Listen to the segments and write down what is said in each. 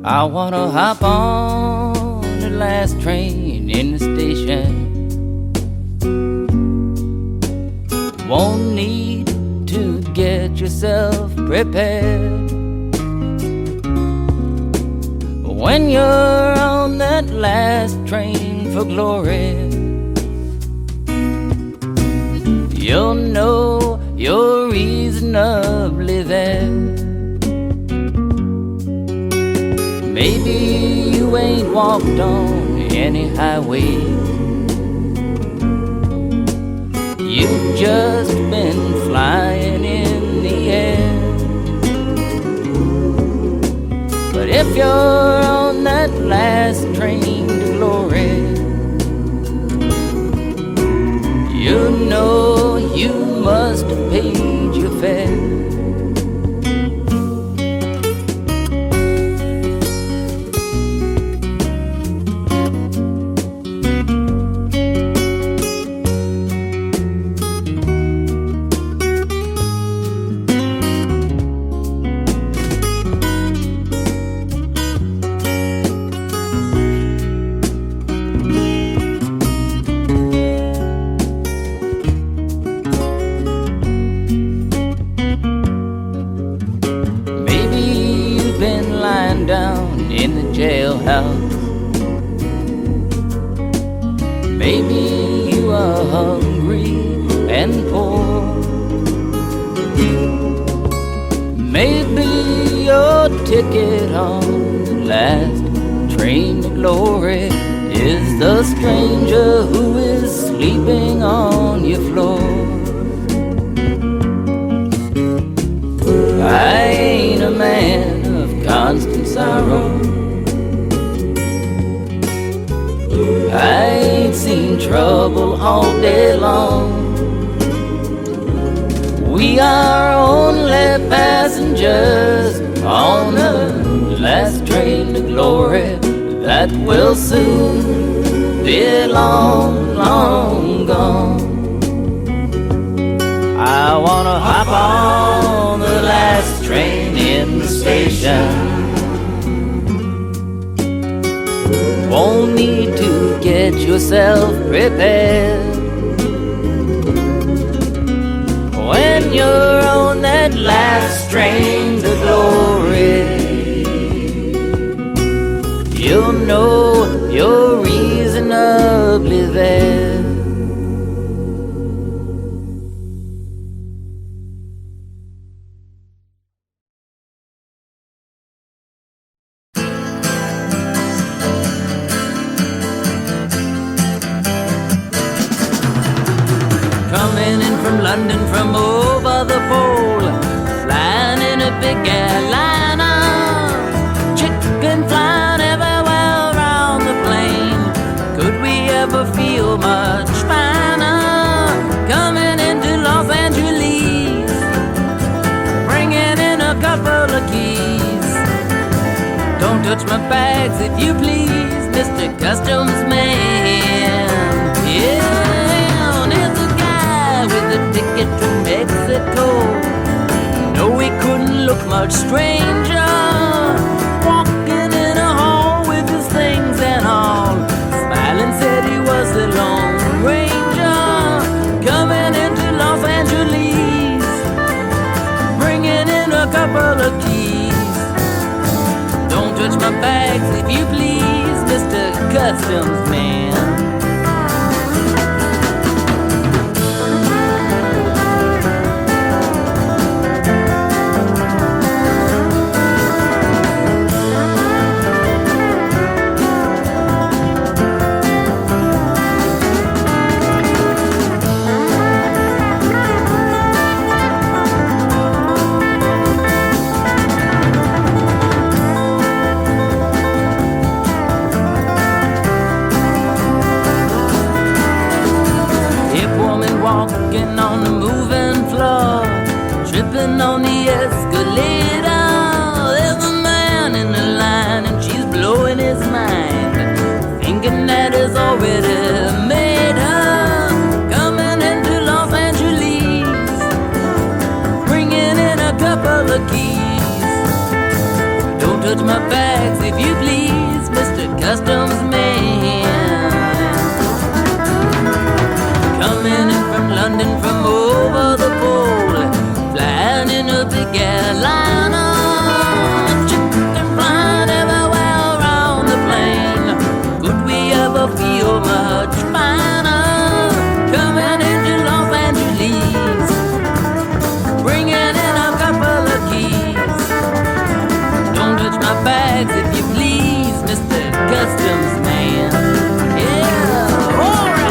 I wanna hop on the last train in the station. Won't need to get yourself prepared. When you're on that last train for glory, you'll know you're reasonably there. Maybe you ain't walked on any highway. You've just been flying in the air. But if you're on that last train to glory, you know you must have paid your fare. Jailhouse. Maybe you are hungry and poor. Maybe your ticket on the last train to glory is the stranger who is sleeping on your floor. I ain't a man of constant sorrow. I ain't seen trouble all day long. We are only passengers on the last train to glory that will soon be long, long gone. I wanna hop on the last train in the station. Won't need to get yourself prepared. When you're on that last train to glory, you'll know you're reasonably there. London from over the pole, flying in a big airliner, chicken flying everywhere around the plane. Could we ever feel much finer? Coming into Los Angeles, bringing in a couple of keys. Don't touch my bags if you please, Mr. Customs Man. Yeah. Ticket to Mexico. No, we couldn't look much stranger, walking in a hall with his things and all. Smiling said he was the Lone Ranger, coming into Los Angeles, bringing in a couple of keys. Don't touch my bags if you please, Mr. Customs Man. Walking on the moving floor, tripping on the escalator. There's a man in the line and she's blowing his mind, thinking that it's already made her. Coming into Los Angeles, bringing in a couple of keys. Don't touch my bags if you please, Mr. Customs Man. Coming in from London from over the pole, flying in a big airliner, chicken flying everywhere around the plane. Could we ever feel much finer? Coming into Los Angeles, bringing in a couple of keys. Don't touch my bags if you please, Mr. Customs Man. Yeah, all right.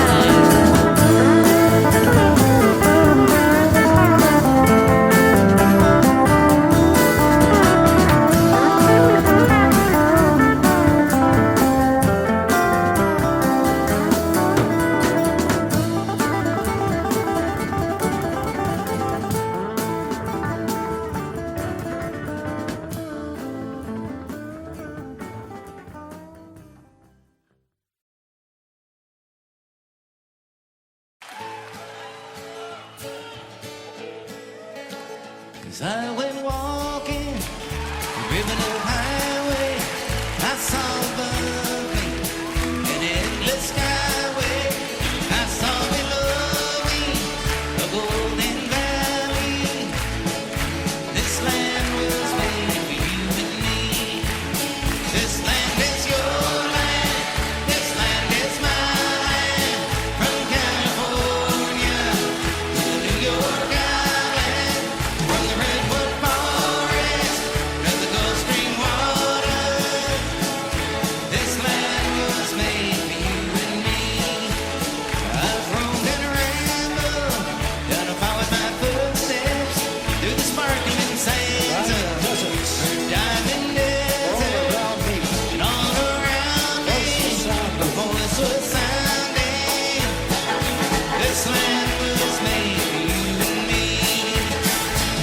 As I went walking, ribbon of highway, I saw above me an endless skyway. I saw below me a golden valley. This land was made for you and me. This land is your land. This land is my land. From California to the New York Island, from the redwood forest to the Gulf Stream water. This land was made for you and me. I've roamed and rambled, done a followed my footsteps through the sparkling sands of diamond desert, and all around me a voice was sounding. This land was made for you and me.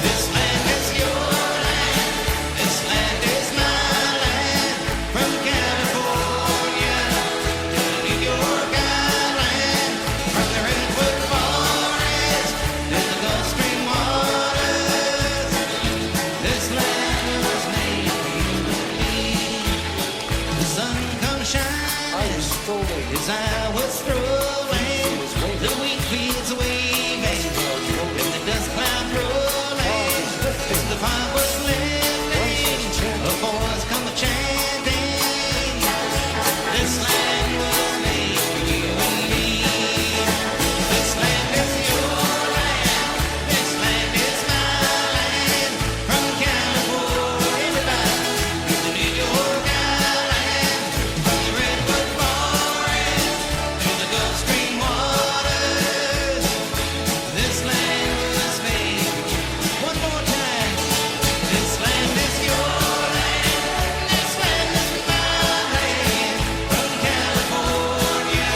This land is your land. This land is my land. From California to the New York Island, from the redwood forest to the Gulf Stream waters. This land was made for you and me. The sun comes shining as I was strolling, the wheat fields waving, and the dust cloud rolling. As the fog was lifting, a voice come chanting. This land was made for you and me. This land is your land. This land is my land. From California to the New York Island, from the redwood forest to the Gulf Stream waters. This land was made for you. One more time. This land is your land. This land is my land. From California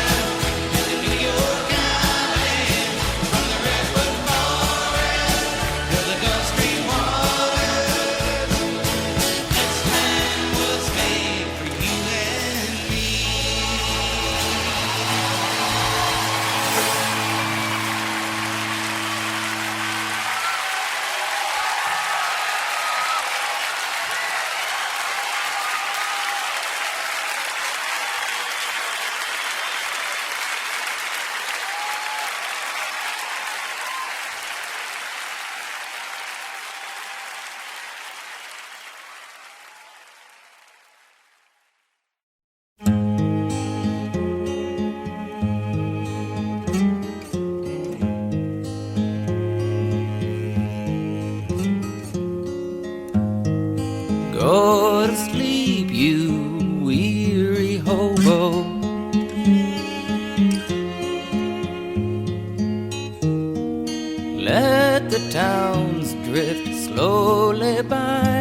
to the New York Island, from the redwood forest to the Gulf Stream waters. This land was made for you and me. Go to sleep, you weary hobo. Let the towns drift slowly by.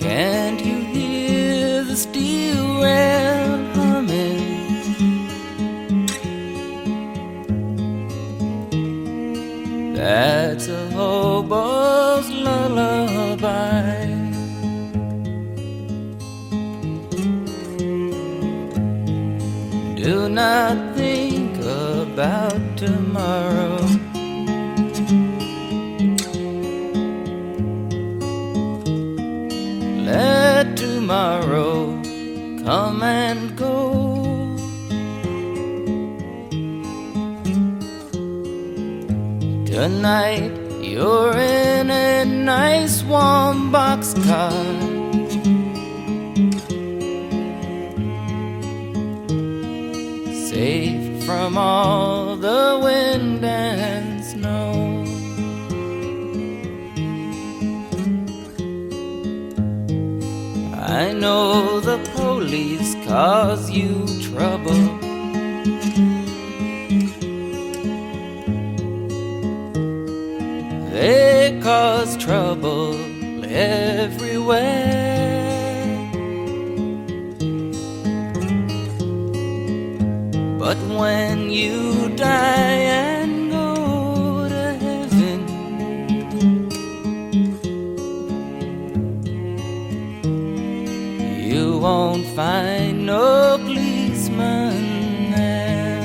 Can't you hear the steel rail humming? That's a hobo's lullaby. Do not think about tomorrow. tomorrow come and go. Tonight you're in a nice warm boxcar, safe from all the wind and snow. I know the police cause you trouble, they cause trouble everywhere. But when you die and go to heaven, you won't find no policeman there.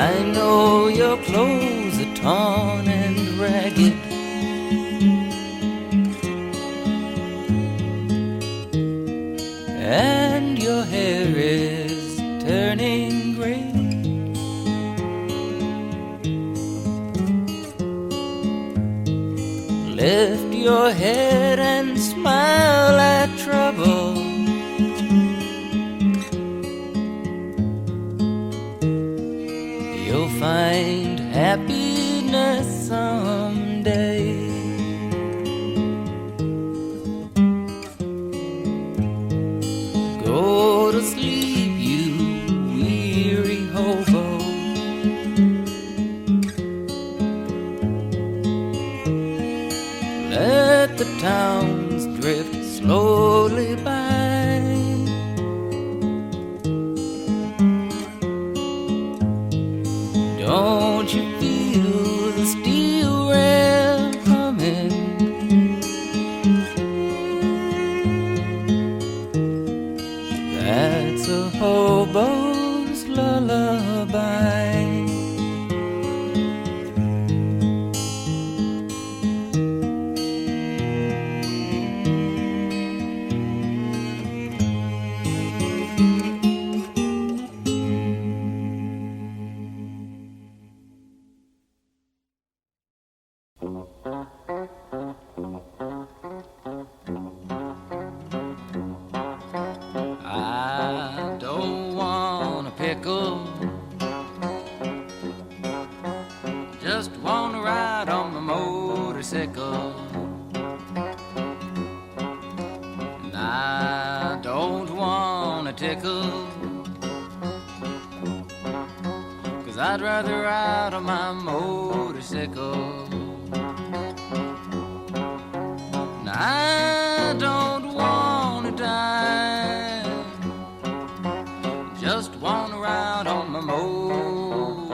I know your clothes are torn and ragged, and your hair is turning gray. Lift your head and smile at trouble. You'll find happiness someday. Go to sleep, you weary hobo. Let the towns drift slowly by. Don't you feel the steel rail coming? That's a hobo's lullaby. I don't want a pickle, just want to ride on my motorcycle. And I don't want a tickle, 'cause I'd rather ride on my motorcycle. And I don't want to die, just want to ride on my motorcycle.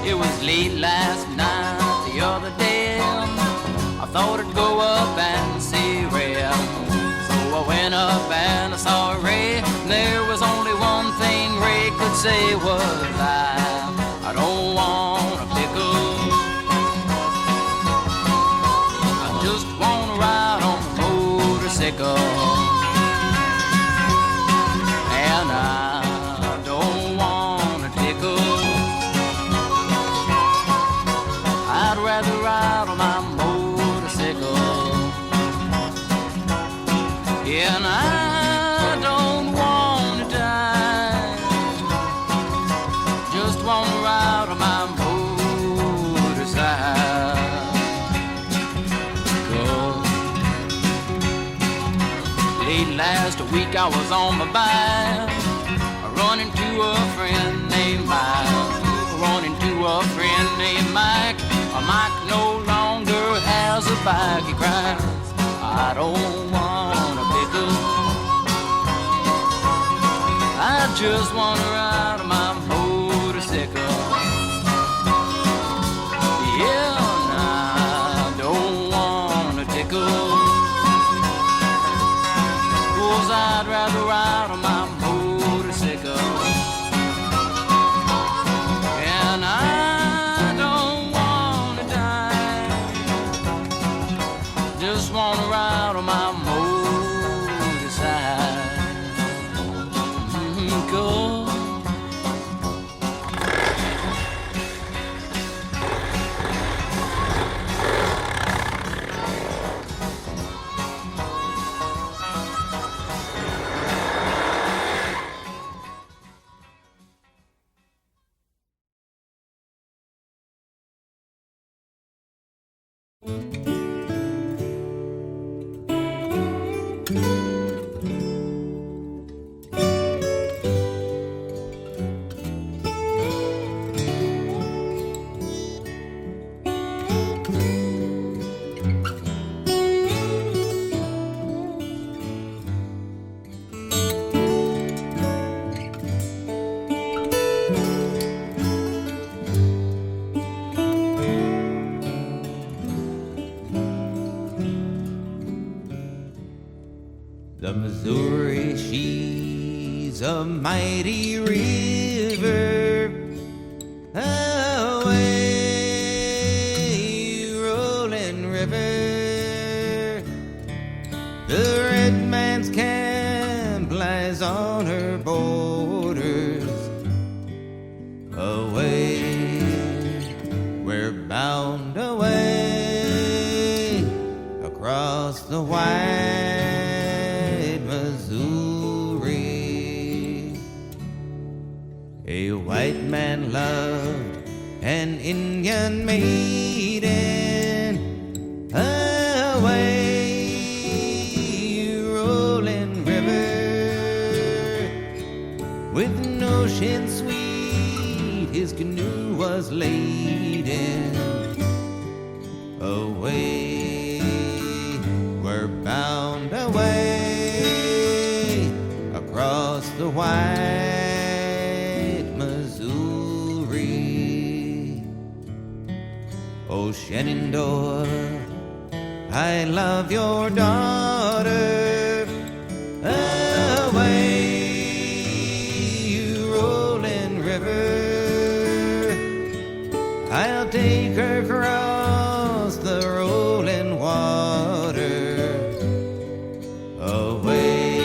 It was late last night, the other day, I thought I'd go up and see Ray. So I went up and I saw Ray, and there was only one thing Ray could say was, I don't want a pickle, I just want to ride on my motorcycle. And I don't want a tickle, I'd rather ride on my motorcycle. And I don't want to die, just want to ride on my motorcycle. Late last week I was on my bike, running to a friend named Mike. Running to a friend named Mike. Mike no longer has a bike. He cries, I don't want a pickle, I just want to ride on my motorcycle. Yeah, nah. I'd rather ride on my motorcycle. And I don't wanna die, just wanna ride on my motorcycle. The Missouri, she's a mighty river, away rolling river. The red man's camp lies on her borders, away, we're bound away across the wide Missouri. A white man loved an Indian maiden, away rolling river, with an ocean sweet his canoe was laden, away, we're bound away across the wide Missouri. Oh, Shenandoah, I love your daughter, away you rolling river, I'll take her across the rolling water, away,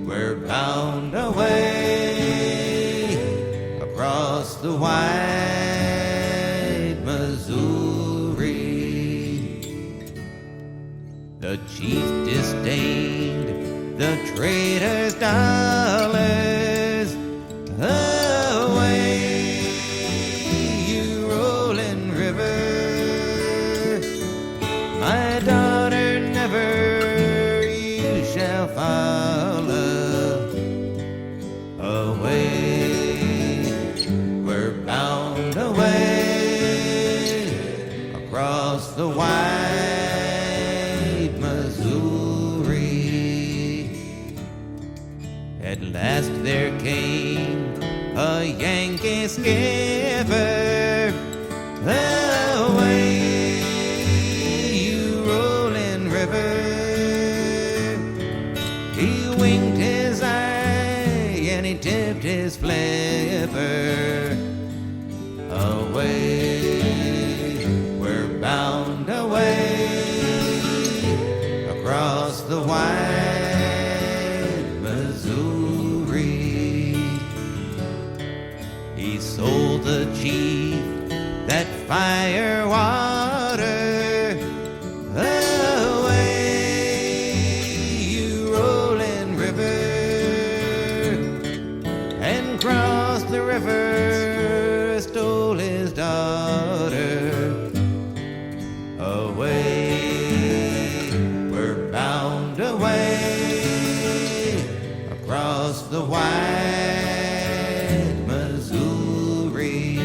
we're bound away across the wide Missouri. The chief disdained the trader's dollars, away you rolling river, my daughter never you shall follow, away, we're bound away across the wide Missouri. At last there came a Yankee skipper, away you rolling river, he winked his eye and he tipped his flipper, away, we're bound away across the wide Missouri. He sold the chief that fire water, away you rolling river, and crossed the river, stole his daughter, away, we're bound away across the wide Missouri.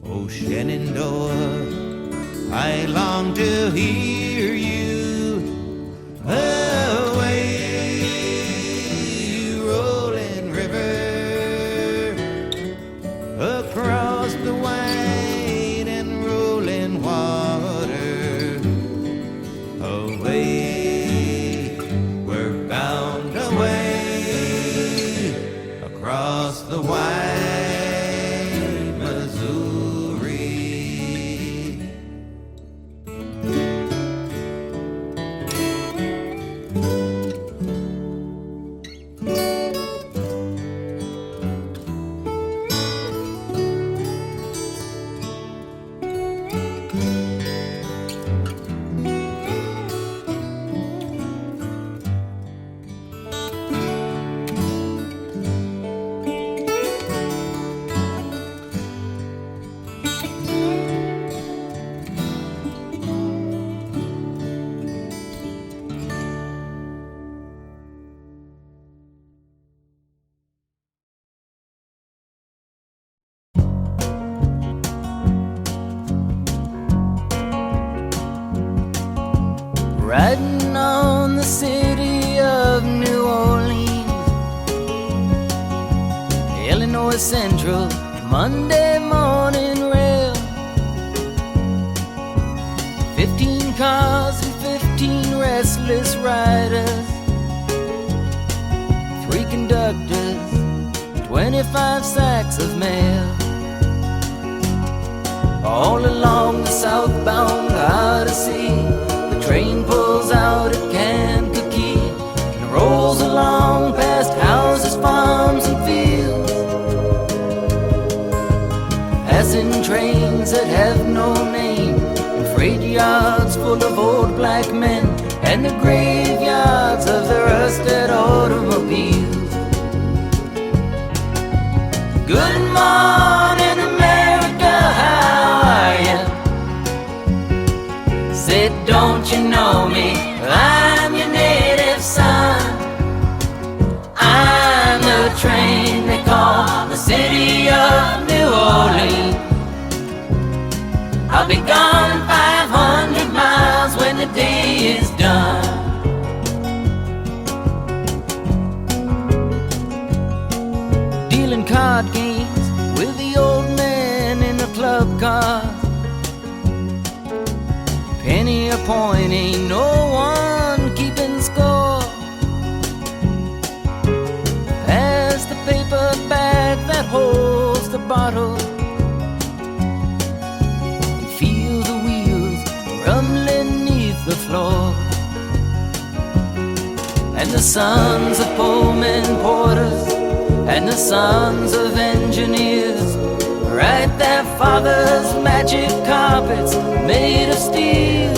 Oh, Shenandoah, I long to hear you, away you rolling river, across the wide and rolling water, away, riding on the city of New Orleans, Illinois Central, Monday morning rail. 15 cars and 15 restless riders, 3 conductors, 25 sacks of mail. All along the southbound Odyssey, the train pulls out at Kankakee and rolls along past houses, farms, and fields, passing trains that have no name, and freight yards full of old black men, and the graveyards of the rusted automobiles. Good morning, America, how are ya? Said, don't you know me? I'm your native son. I'm the train they call the city of New Orleans. I'll be gone 500 miles when the day is done. Dealing card games with the old man in the club car. Penny a point, ain't no one keeping score. Pass the paper bag that holds the bottle, and feel the wheels rumbling neath the floor. And the sons of Pullman porters and the sons of engineers ride their fathers' magic carpets made of steel.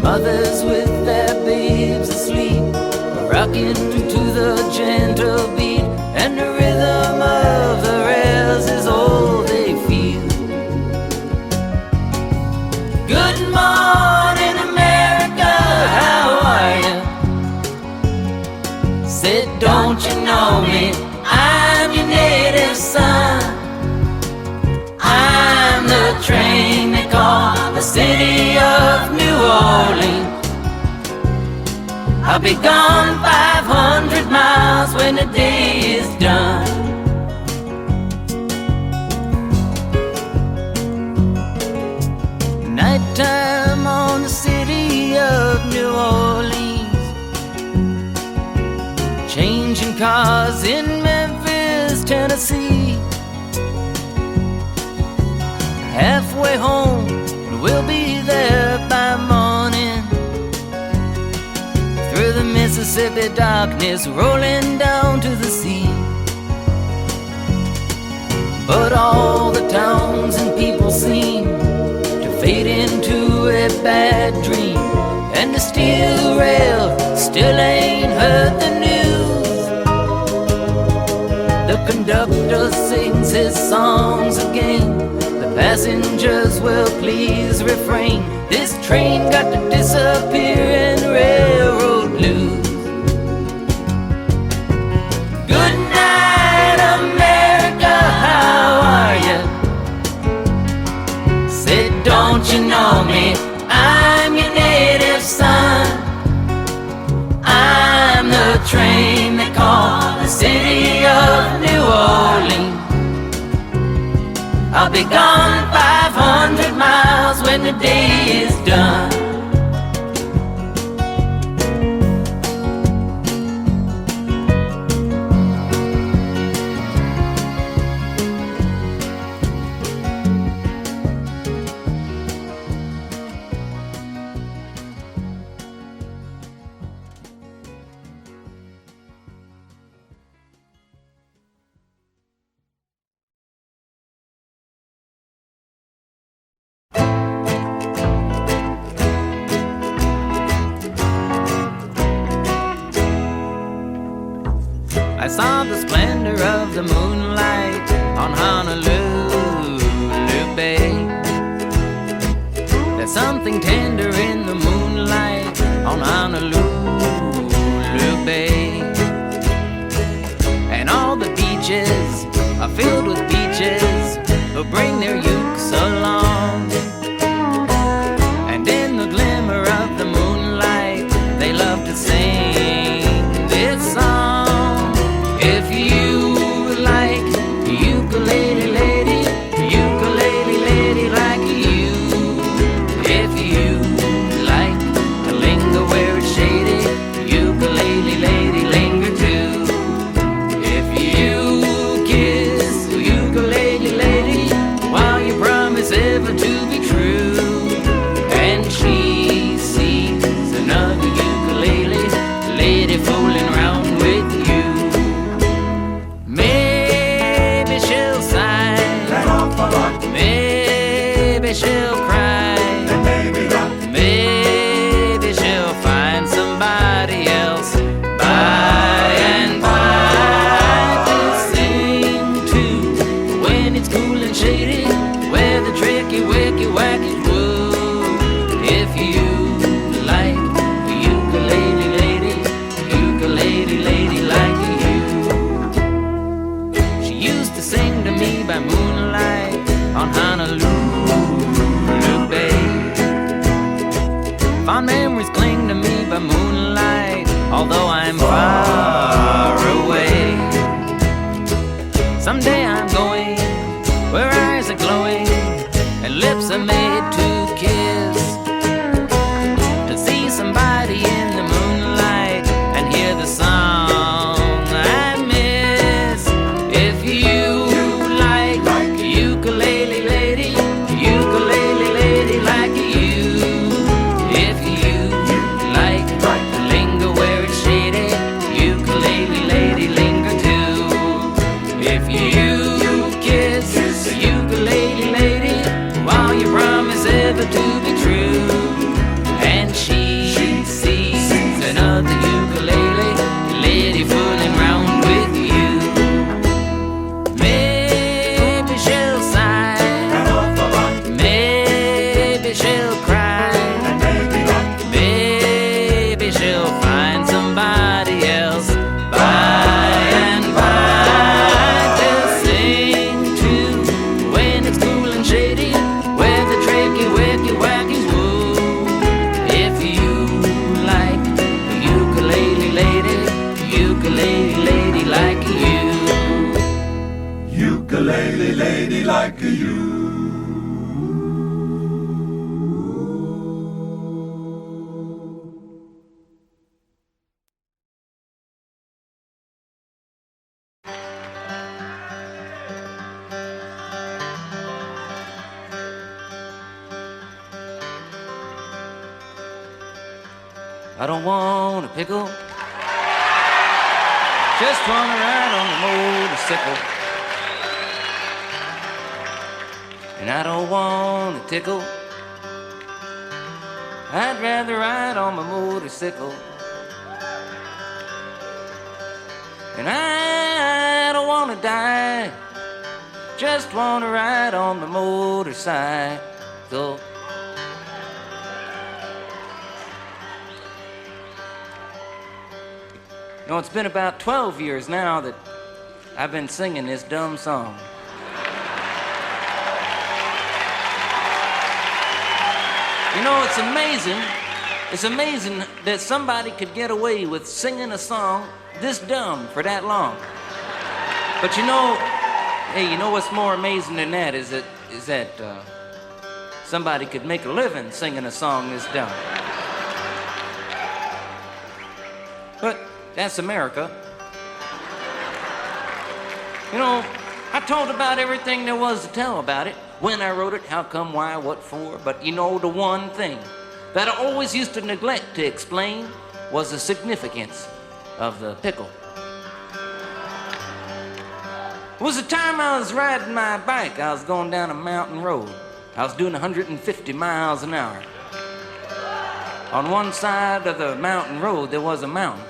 Mothers with their babes asleep, rocking to the gentle beat, and the rhythm of the rails is all they feel. Good morning, America, how are ya? Said, don't you know me? I'm your native son. I'm the train they call the city of New Orleans. I'll be gone 500 miles when the day is done. Nighttime on the city of New Orleans, changing cars in Memphis, Tennessee. Halfway home, and we'll be there by morning. Through the Mississippi darkness, rolling down to the sea. But all the towns and people seem to fade into a bad dream, and the steel rail still ain't heard the news. The conductor sings his songs again, the passengers will please refrain. This train got to disappear in railroad blues. Good night, America, how are ya? Said, don't you know me? I'm your native son. I'm the train they call the city of New Orleans. I'll be gone 500 miles when the day is done. I saw the splendor of the moonlight on Honolulu Bay. There's something tender in the moonlight on Honolulu Bay. And all the beaches are filled with beaches who bring their ukes along. And in I don't want a pickle. Just wanna ride on the motorcycle. And I don't want a tickle. I'd rather ride on my motorcycle. And I don't wanna die. Just wanna ride on the motorcycle. You know, it's been about 12 years now that I've been singing this dumb song. You know, it's amazing. It's amazing that somebody could get away with singing a song this dumb for that long. But you know, hey, you know what's more amazing than that is that somebody could make a living singing a song this dumb. But that's America. You know, I told about everything there was to tell about it. When I wrote it, how come, why, what for. But you know, the one thing that I always used to neglect to explain was the significance of the pickle. It was the time I was riding my bike. I was going down a mountain road. I was doing 150 miles an hour. On one side of the mountain road, there was a mountain.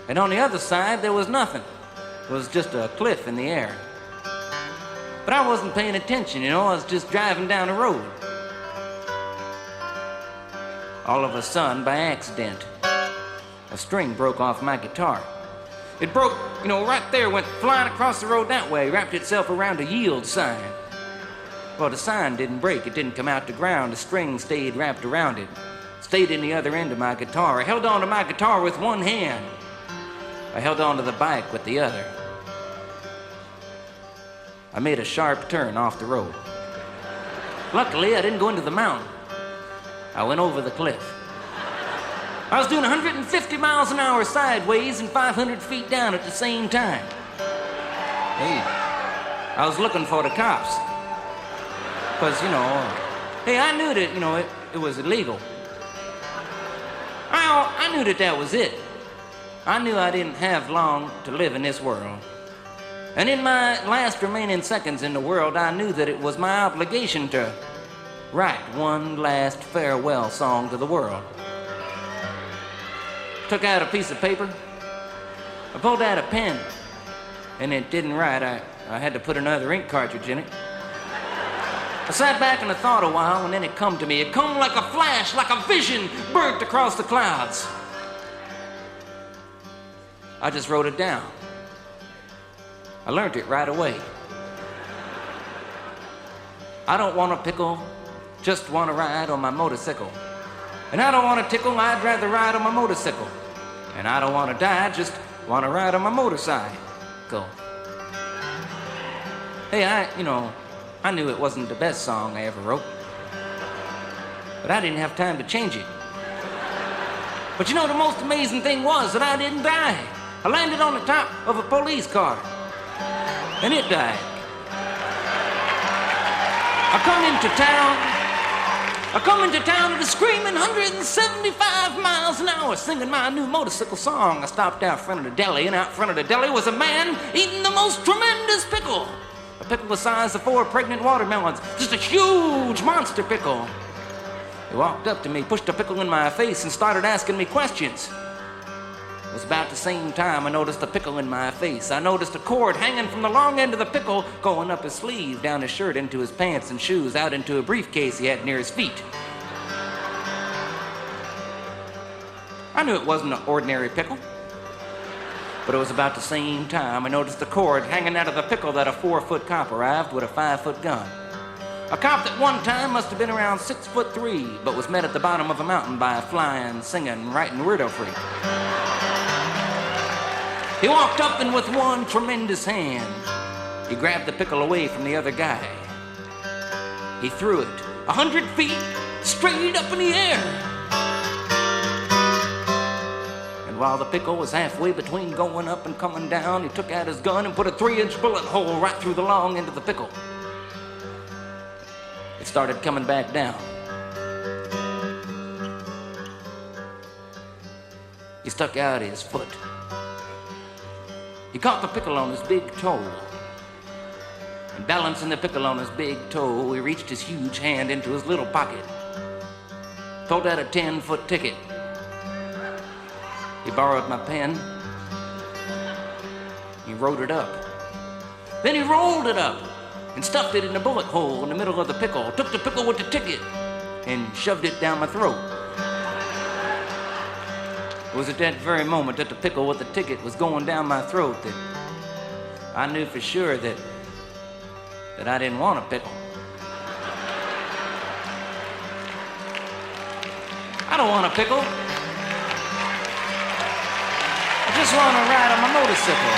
And on the other side, there was nothing. It was just a cliff in the air. But I wasn't paying attention, you know, I was just driving down the road. All of a sudden, by accident, a string broke off my guitar. It broke, you know, right there, went flying across the road that way, wrapped itself around a yield sign. Well, the sign didn't break, it didn't come out the ground, the string stayed wrapped around it. Stayed in the other end of my guitar. I held on to my guitar with one hand. I held on to the bike with the other. I made a sharp turn off the road. Luckily, I didn't go into the mountain. I went over the cliff. I was doing 150 miles an hour sideways and 500 feet down at the same time. Hey, I was looking for the cops. Because, you know, hey, I knew that, you know, it was illegal. I knew that was it. I knew I didn't have long to live in this world. And in my last remaining seconds in the world, I knew that it was my obligation to write one last farewell song to the world. Took out a piece of paper. I pulled out a pen, and it didn't write. I had to put another ink cartridge in it. I sat back and I thought a while, and then it come to me. It come like a flash, like a vision, burnt across the clouds. I just wrote it down. I learned it right away. I don't want a pickle, just want to ride on my motorcycle. And I don't want a tickle, I'd rather ride on my motorcycle. And I don't want to die, just want to ride on my motorcycle. Hey, I knew it wasn't the best song I ever wrote. But I didn't have time to change it. But you know, the most amazing thing was that I didn't die. I landed on the top of a police car, and it died. I come into town at a screaming 175 miles an hour, singing my new motorcycle song. I stopped out front of the deli, and out front of the deli was a man eating the most tremendous pickle. A pickle the size of 4 pregnant watermelons, just a huge monster pickle. He walked up to me, pushed a pickle in my face, and started asking me questions. It was about the same time I noticed a pickle in my face. I noticed a cord hanging from the long end of the pickle, going up his sleeve, down his shirt, into his pants and shoes, out into a briefcase he had near his feet. I knew it wasn't an ordinary pickle. But it was about the same time I noticed the cord hanging out of the pickle that a 4-foot cop arrived with a 5-foot gun. A cop that one time must have been around 6'3", but was met at the bottom of a mountain by a flying, singing, writing weirdo freak. He walked up and with one tremendous hand, he grabbed the pickle away from the other guy. He threw it 100 feet straight up in the air. And while the pickle was halfway between going up and coming down, he took out his gun and put a 3-inch bullet hole right through the long end of the pickle. It started coming back down. he stuck out his foot. He caught the pickle on his big toe. And balancing the pickle on his big toe, he reached his huge hand into his little pocket, pulled out a 10-foot ticket. He borrowed my pen. He wrote it up. Then he rolled it up and stuffed it in a bullet hole in the middle of the pickle, took the pickle with the ticket and shoved it down my throat. It was at that very moment that the pickle with the ticket was going down my throat that I knew for sure that I didn't want a pickle. I don't want a pickle. I just want to ride on my motorcycle.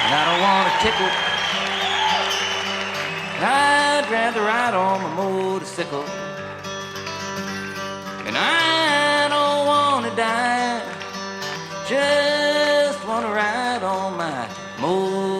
And I don't want a tickle. I'd rather ride on my motorcycle. And I don't want to die. Just want to ride on my motorcycle.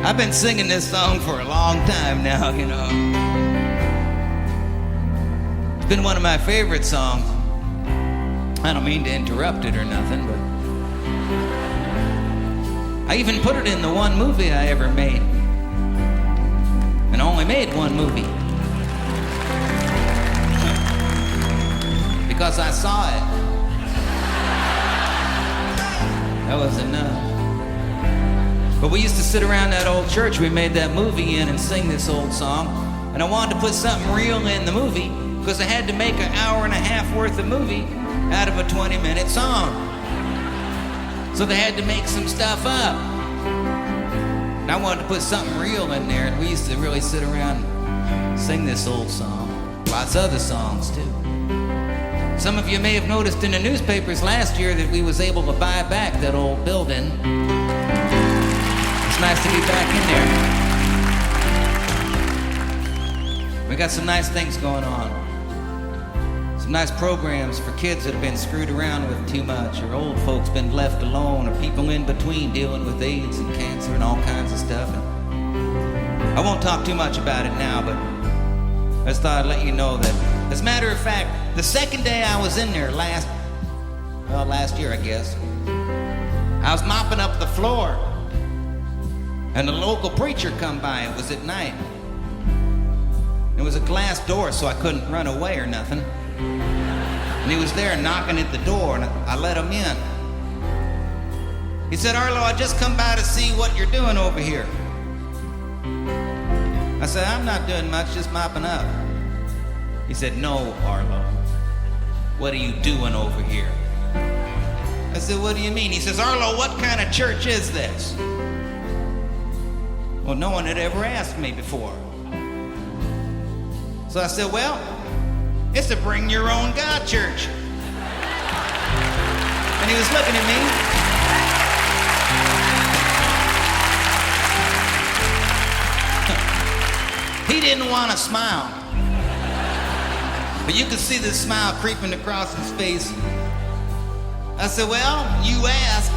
I've been singing this song for a long time now, you know. It's been one of my favorite songs. I don't mean to interrupt it or nothing, but I even put it in the one movie I ever made. And I only made one movie. Because I saw it. That was enough. But we used to sit around that old church we made that movie in and sing this old song. And I wanted to put something real in the movie because I had to make an hour and a half worth of movie out of a 20-minute song. So they had to make some stuff up. And I wanted to put something real in there, and we used to really sit around and sing this old song. Lots of other songs, too. Some of you may have noticed in the newspapers last year that we was able to buy back that old building. It's nice to be back in there. We got some nice things going on. Some nice programs for kids that have been screwed around with too much, or old folks been left alone, or people in between dealing with AIDS and cancer and all kinds of stuff. And I won't talk too much about it now, but I just thought I'd let you know that, as a matter of fact, the second day I was in there last year, I guess, I was mopping up the floor. And the local preacher come by. It was at night. It was a glass door, so I couldn't run away or nothing. And he was there knocking at the door, and I let him in. He said, "Arlo, I just come by to see what you're doing over here." I said, "I'm not doing much, just mopping up." He said, "No, Arlo. What are you doing over here?" I said, "What do you mean?" He says, "Arlo, what kind of church is this?" Well, no one had ever asked me before. So I said, "Well, it's a bring your own God church." And he was looking at me. He didn't want to smile. But you could see the smile creeping across his face. I said, "Well, you asked."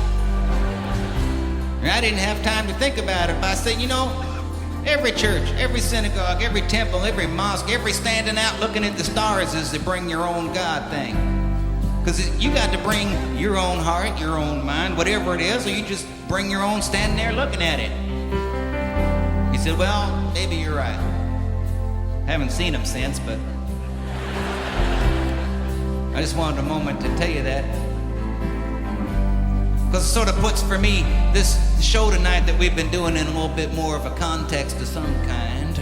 And I didn't have time to think about it, but I said, "You know, every church, every synagogue, every temple, every mosque, every standing out looking at the stars is the bring your own God thing. Because you got to bring your own heart, your own mind, whatever it is, or you just bring your own standing there looking at it." He said, "Well, maybe you're right. Haven't seen him since, but I just wanted a moment to tell you that. Because it sort of puts for me this show tonight that we've been doing in a little bit more of a context of some kind.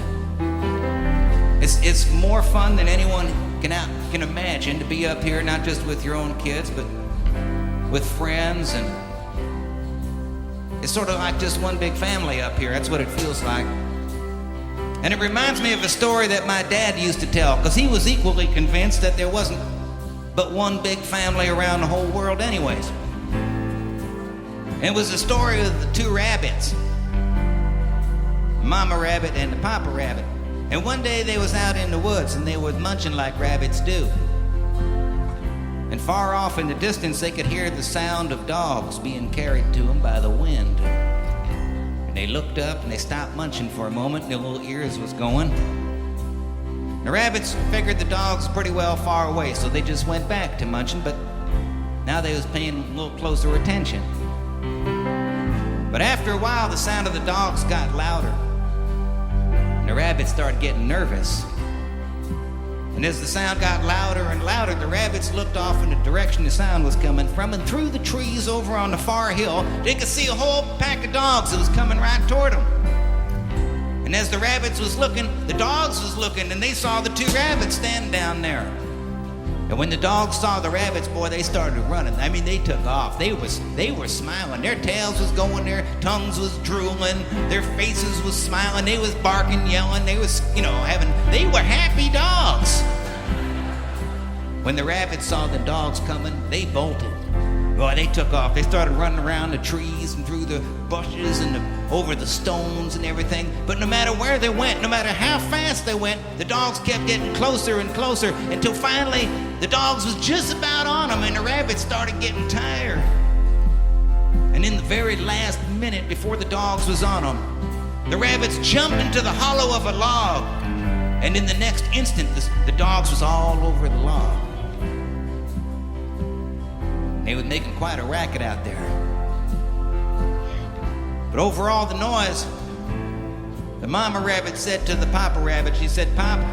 It's more fun than anyone can imagine to be up here, not just with your own kids, but with friends, and it's sort of like just one big family up here. That's what it feels like. And it reminds me of a story that my dad used to tell, because he was equally convinced that there wasn't but one big family around the whole world anyways. And it was the story of the two rabbits, the mama rabbit and the papa rabbit. And one day they was out in the woods and they was munching like rabbits do. And far off in the distance they could hear the sound of dogs being carried to them by the wind. And they looked up and they stopped munching for a moment, and their little ears was going. The rabbits figured the dogs pretty well far away, so they just went back to munching, but now they was paying a little closer attention. But after a while, the sound of the dogs got louder, and the rabbits started getting nervous. And as the sound got louder and louder, the rabbits looked off in the direction the sound was coming from, and through the trees over on the far hill, they could see a whole pack of dogs that was coming right toward them. And as the rabbits was looking, the dogs was looking, and they saw the two rabbits standing down there. And when the dogs saw the rabbits, boy, they started running. I mean, they took off. They were smiling. Their tails was going, their tongues was drooling, their faces was smiling. They was barking, yelling. They was, they were happy dogs. When the rabbits saw the dogs coming, they bolted. Boy, they took off. They started running around the trees and through the bushes and over the stones and everything. But no matter where they went, no matter how fast they went, the dogs kept getting closer and closer until finally the dogs was just about on them, and the rabbits started getting tired. And in the very last minute before the dogs was on them, the rabbits jumped into the hollow of a log. And in the next instant, the dogs was all over the log. They were making quite a racket out there. But over all the noise, the mama rabbit said to the papa rabbit, she said, "Papa,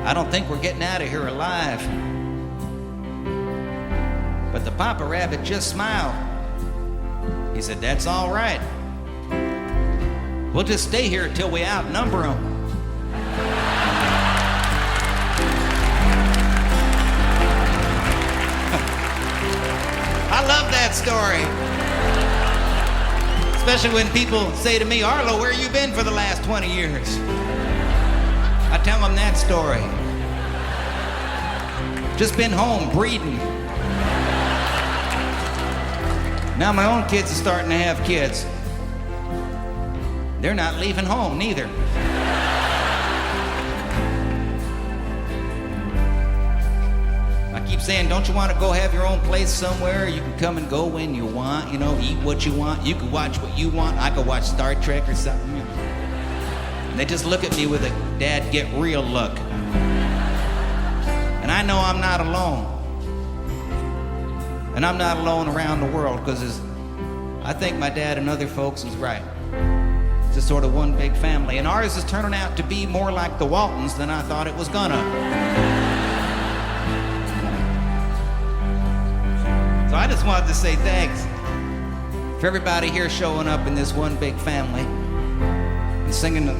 I don't think we're getting out of here alive." But the papa rabbit just smiled. He said, "That's all right. We'll just stay here until we outnumber them." I love that story. Especially when people say to me, "Arlo, where you been for the last 20 years? I tell them that story. Just been home breeding. Now my own kids are starting to have kids. They're not leaving home neither. I keep saying, don't you want to go have your own place somewhere? You can come and go when you want, eat what you want. You can watch what you want. I could watch Star Trek or something. And they just look at me with a "Dad, get real" look. And I know I'm not alone. And I'm not alone around the world, because I think my dad and other folks was right. It's just sort of one big family, and ours is turning out to be more like the Waltons than I thought it was gonna. So I just wanted to say thanks for everybody here showing up in this one big family and singing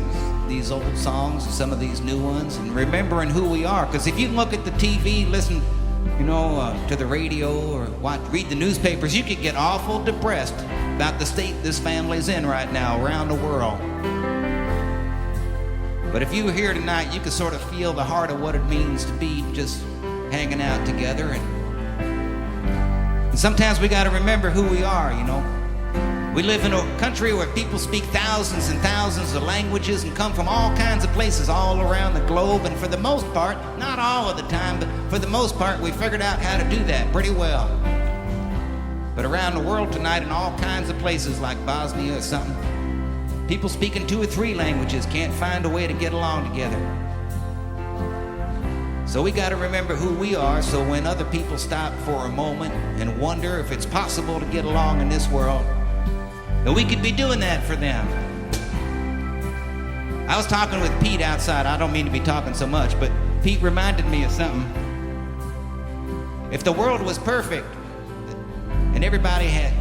these old songs and some of these new ones and remembering who we are. Because if you look at the TV, listen, to the radio or read the newspapers, you could get awful depressed about the state this family's in right now around the world. But if you were here tonight, you could sort of feel the heart of what it means to be just hanging out together. And sometimes we got to remember who we are, We live in a country where people speak thousands and thousands of languages and come from all kinds of places all around the globe. And for the most part, not all of the time, but for the most part, we figured out how to do that pretty well. But around the world tonight, in all kinds of places like Bosnia or something, people speaking 2 or 3 languages can't find a way to get along together. So we got to remember who we are, so when other people stop for a moment and wonder if it's possible to get along in this world, that we could be doing that for them. I was talking with Pete outside. I don't mean to be talking so much, but Pete reminded me of something. If the world was perfect and everybody had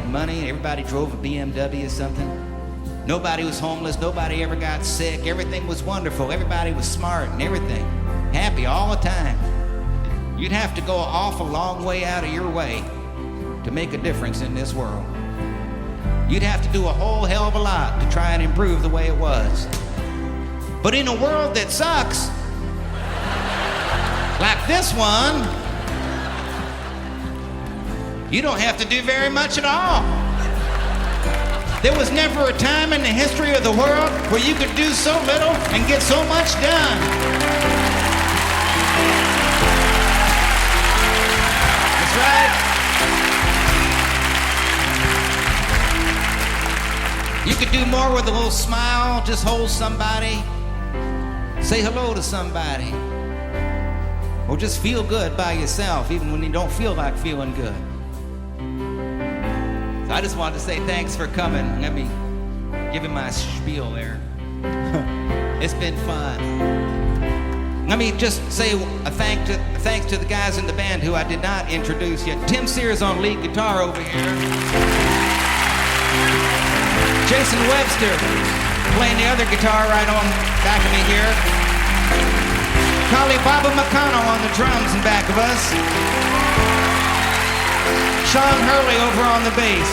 money and everybody drove a BMW or something, nobody was homeless, nobody ever got sick, everything was wonderful, everybody was smart and everything, happy all the time, you'd have to go an awful long way out of your way to make a difference in this world. You'd have to do a whole hell of a lot to try and improve the way it was. But in a world that sucks, like this one, you don't have to do very much at all. There was never a time in the history of the world where you could do so little and get so much done. That's right. You could do more with a little smile, just hold somebody, say hello to somebody, or just feel good by yourself, even when you don't feel like feeling good. So I just wanted to say thanks for coming. Let me give him my spiel there. It's been fun. Let me just say a thanks to the guys in the band who I did not introduce yet. Tim Sears on lead guitar over here. Jason Webster playing the other guitar right on back of me here. Collie Baba McConnell on the drums in back of us. Sean Hurley over on the bass.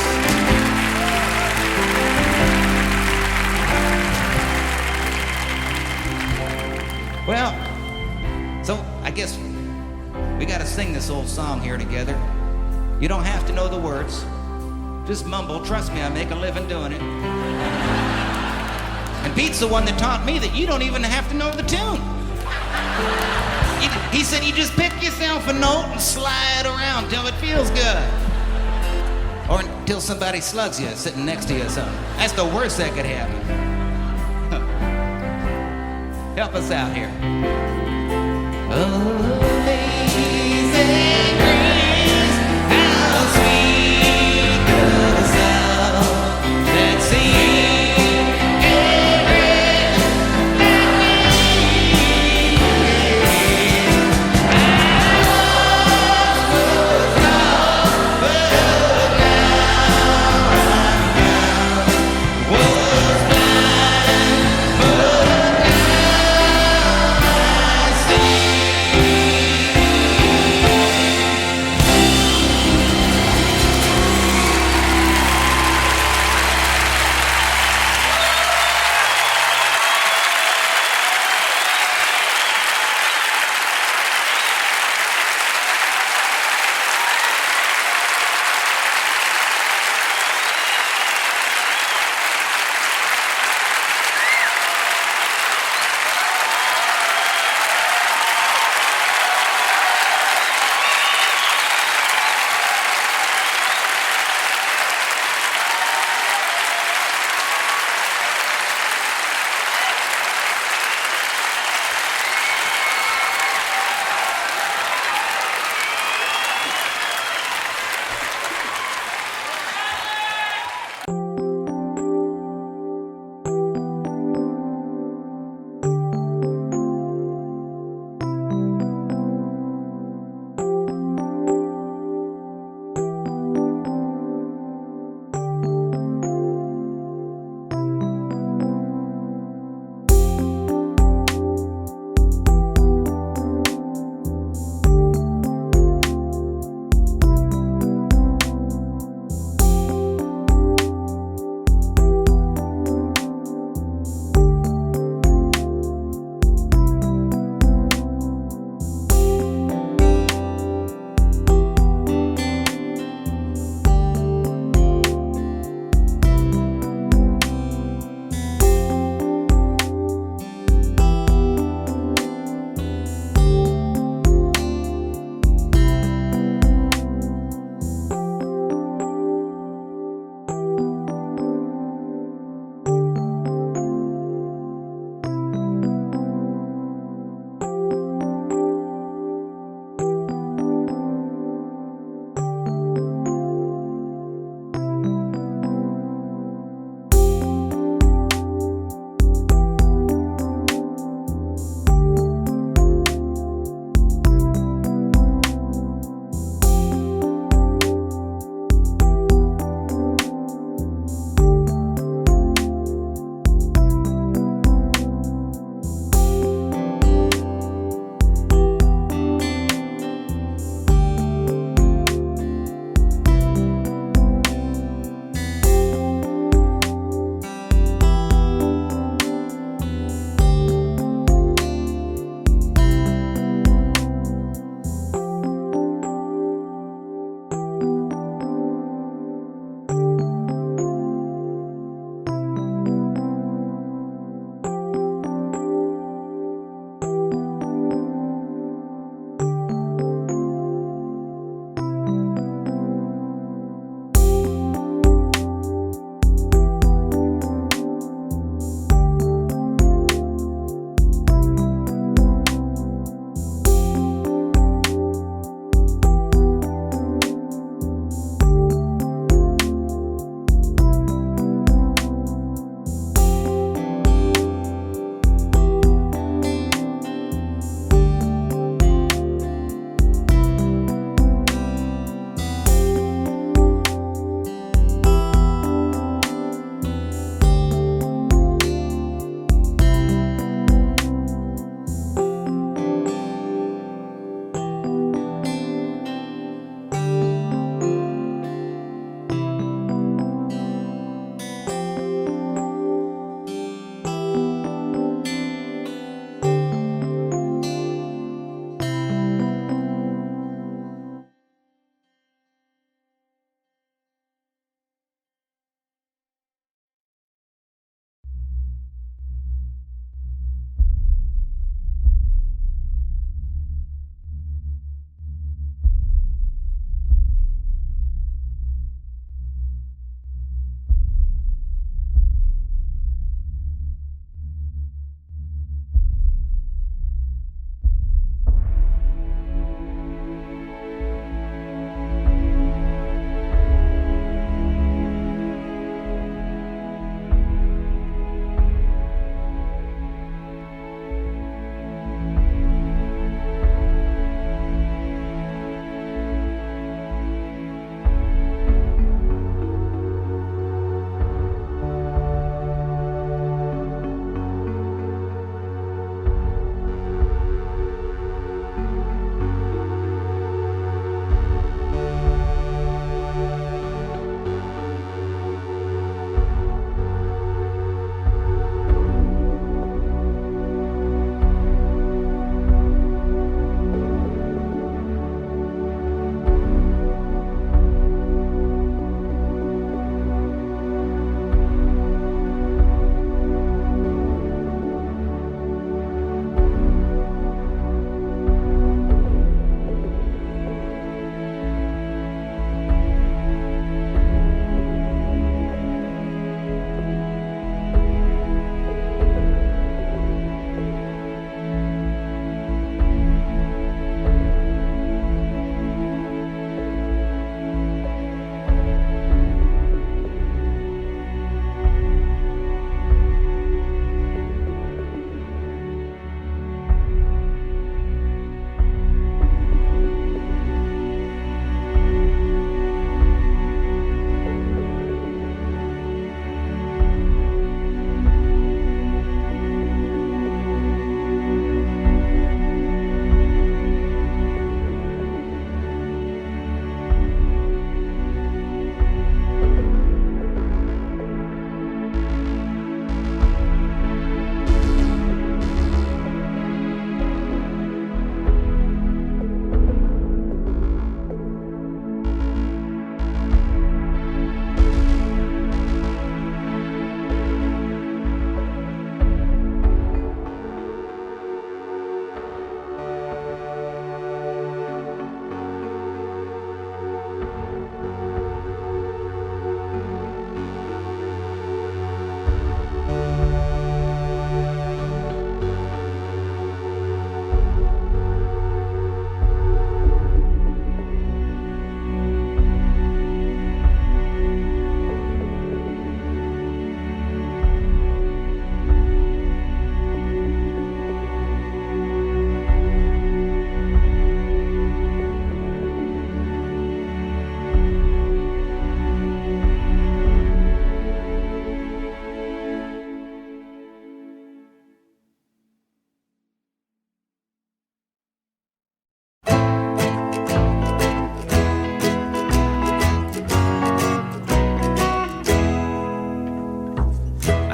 Well, so I guess we gotta sing this old song here together. You don't have to know the words. Just mumble. Trust me, I make a living doing it. And Pete's the one that taught me that you don't even have to know the tune. He said you just pick yourself a note and slide around till it feels good. Or until somebody slugs you sitting next to you or something. That's the worst that could happen. Help us out here. Amazing grace, how sweet the sound that sings every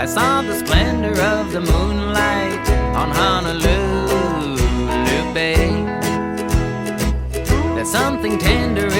I saw the splendor of the moonlight on Honolulu Bay. There's something tender